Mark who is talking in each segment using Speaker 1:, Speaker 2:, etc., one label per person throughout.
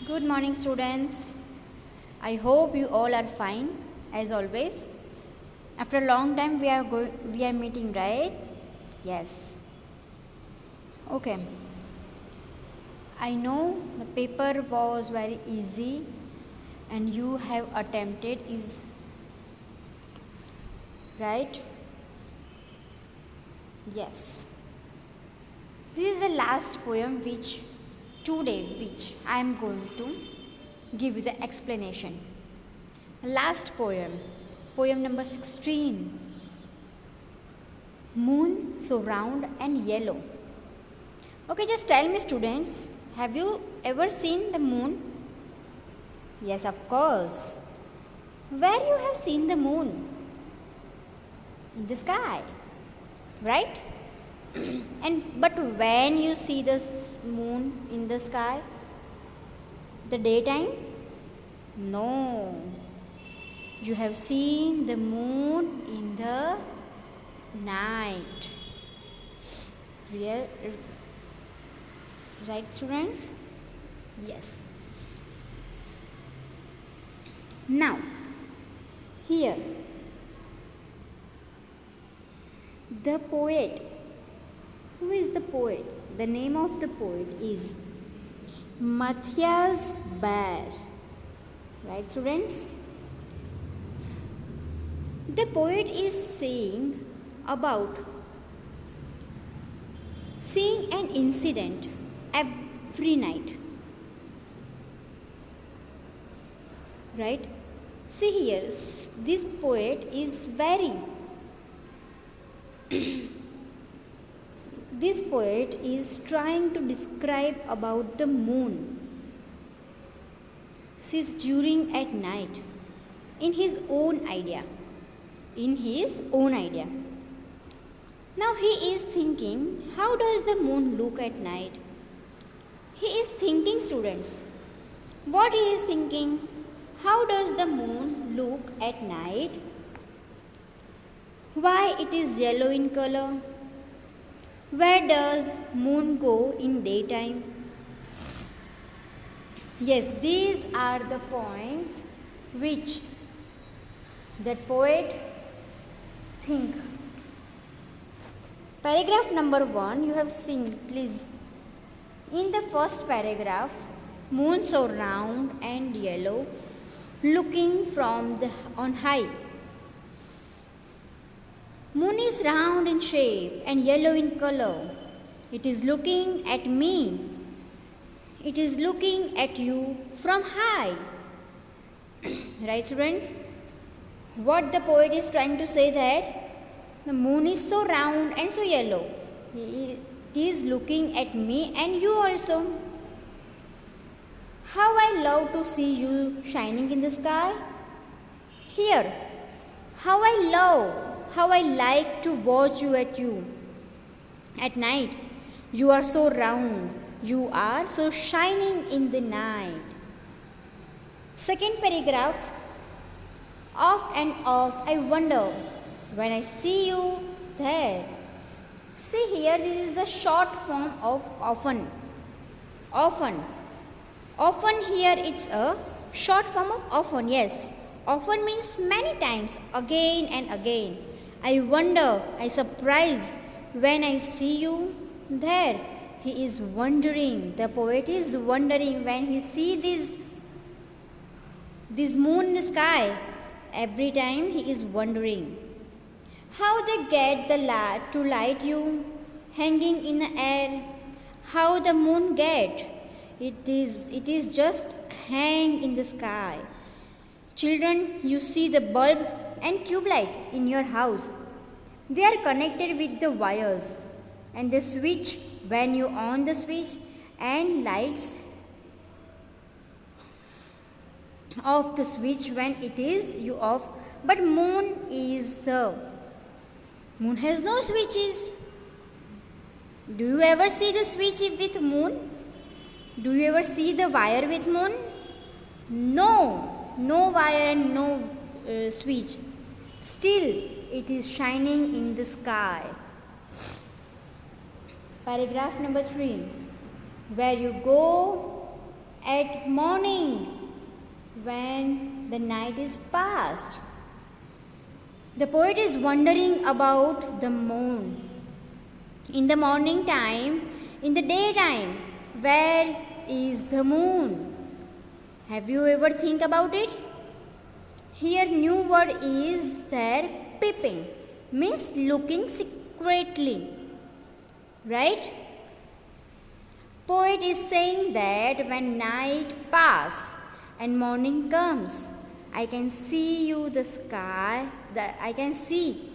Speaker 1: Good morning, students. I hope you all are fine as always. After a long time, we are meeting, right? Yes. Okay. I know the paper was very easy, and you have attempted is right. Yes. This is the last poem which I am going to give you the explanation. Last poem number 16. Moon so round and yellow. Okay, just tell me, students, have you ever seen the moon? Yes, of course. Where you have seen the moon? In the sky, right? But when you see the moon in the sky, the daytime? No. You have seen the moon in the night. Right, students? Yes. Now, here, the poet. Who is the poet? The name of the poet is Matthias Baer. Right, students? The poet is saying about seeing an incident every night. Right? See here, this poet is very this poet is trying to describe about the moon sees during at night in his own idea. Now he is thinking, how does the moon look at night? He is thinking, students. What he is thinking? How does the moon look at night? Why it is yellow in color? Where does moon go in daytime? Yes, these are the points which the poet think. Paragraph number 1 you have seen, please. In the first paragraph, moon so round and yellow, looking from on high. Moon is round in shape and yellow in color. It is looking at me. It is looking at you from high. Right, students? What the poet is trying to say that the moon is so round and so yellow. It is looking at me and you also. How I love to see you shining in the sky. Here, how I like to watch you at night. You are so round. You are so shining in the night. Second paragraph. Off and off, I wonder when I see you there. See here, this is the short form of often. Often here it's a short form of often, yes. Often means many times, again and again. I wonder, I surprise when I see you there. He is wondering, the poet is wondering when he sees this moon in the sky. Every time he is wondering how they get the light to light you hanging in the air. How the moon get? It is just hang in the sky. Children, you see the bulb and tube light in your house. They are connected with the wires and the switch. When you on the switch and lights off the switch when it is you off. But moon has no switches. Do you ever see the switch with moon? Do you ever see the wire with moon? No wire and no switch. Still it is shining in the sky. Paragraph number 3. Where you go at morning when the night is past. The poet is wondering about the moon. In the morning time, in the daytime, where is the moon? Have you ever think about it? Here new word is there, peeping, means looking secretly. Right? Poet is saying that when night pass and morning comes, I can see you the sky, I can see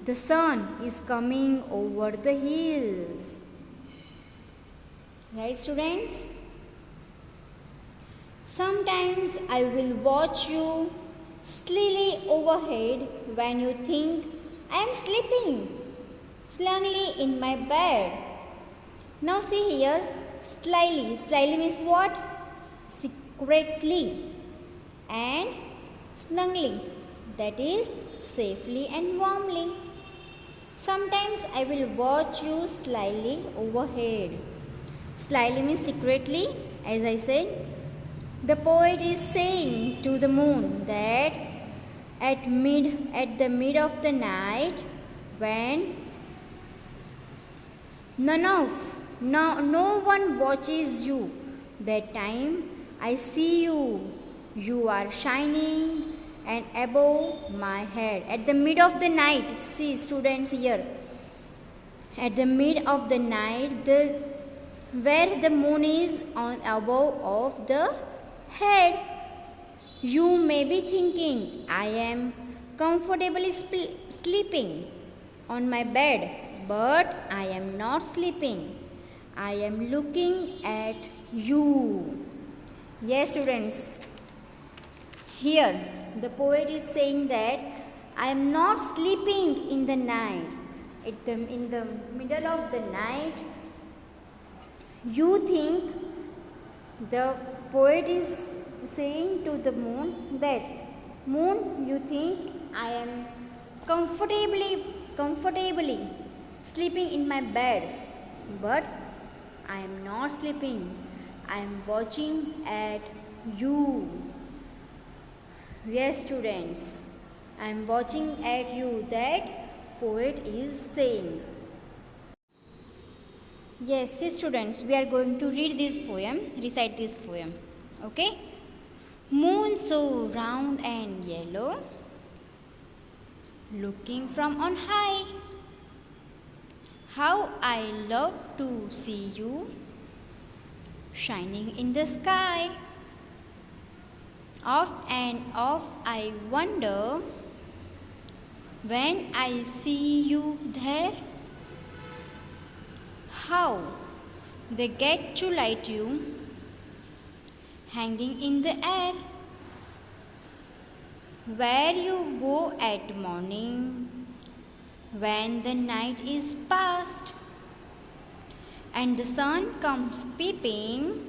Speaker 1: the sun is coming over the hills. Right, students? Sometimes I will watch you slyly overhead when you think I am sleeping, slungly in my bed. Now see here, slyly. Slyly means what? Secretly. And snugly, that is safely and warmly. Sometimes I will watch you slyly overhead. Slyly means secretly, as I said. The poet is saying to the moon that at the mid of the night, when no one watches you, that time I see you. You are shining and above my head. At the mid of the night, see students here. At the mid of the night, where the moon is on above of the head, you may be thinking, I am comfortably sleeping on my bed, but I am not sleeping. I am looking at you. Yes, students. Here, the poet is saying that I am not sleeping in the night. In the middle of the night, you think the poet is saying to the moon that, moon, you think I am comfortably sleeping in my bed, but I am not sleeping. I am watching at you. Yes, students, I am watching at you, that poet is saying. Yes, see students, we are going to read this poem, recite this poem. Okay? Moon so round and yellow, looking from on high. How I love to see you shining in the sky. Off and off I wonder when I see you there, how they get to light you hanging in the air. Where you go at morning when the night is past and the sun comes peeping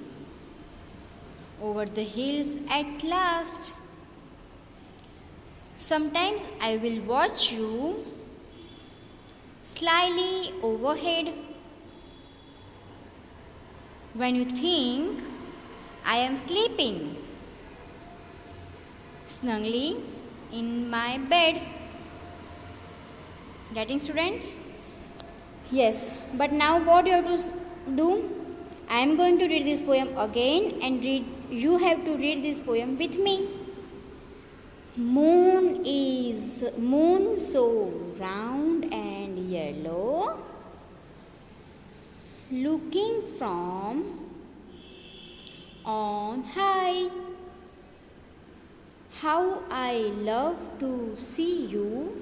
Speaker 1: over the hills at last. Sometimes I will watch you slyly overhead when you think I am sleeping snugly in my bed. Getting, students? Yes, but now what you have to do? I am going to read this poem again and you have to read this poem with me. Moon so round and yellow, looking from on high. How I love to see you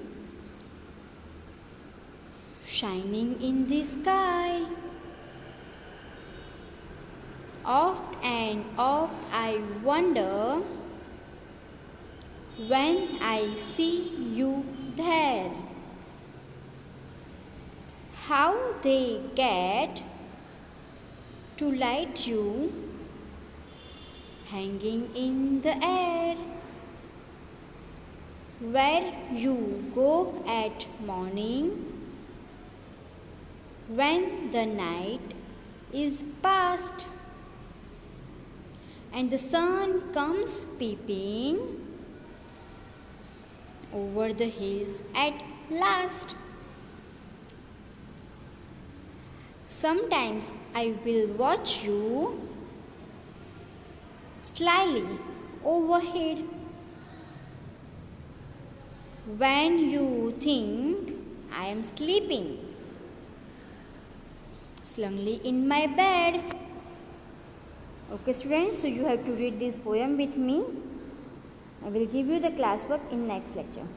Speaker 1: shining in the sky. Off and off I wonder when I see you there, how they get to light you hanging in the air. Where you go at morning when the night is past and the sun comes peeping over the hills at last. Sometimes I will watch you slyly overhead when you think I am sleeping snugly in my bed. Okay students, so you have to read this poem with me. I will give you the classwork in next lecture.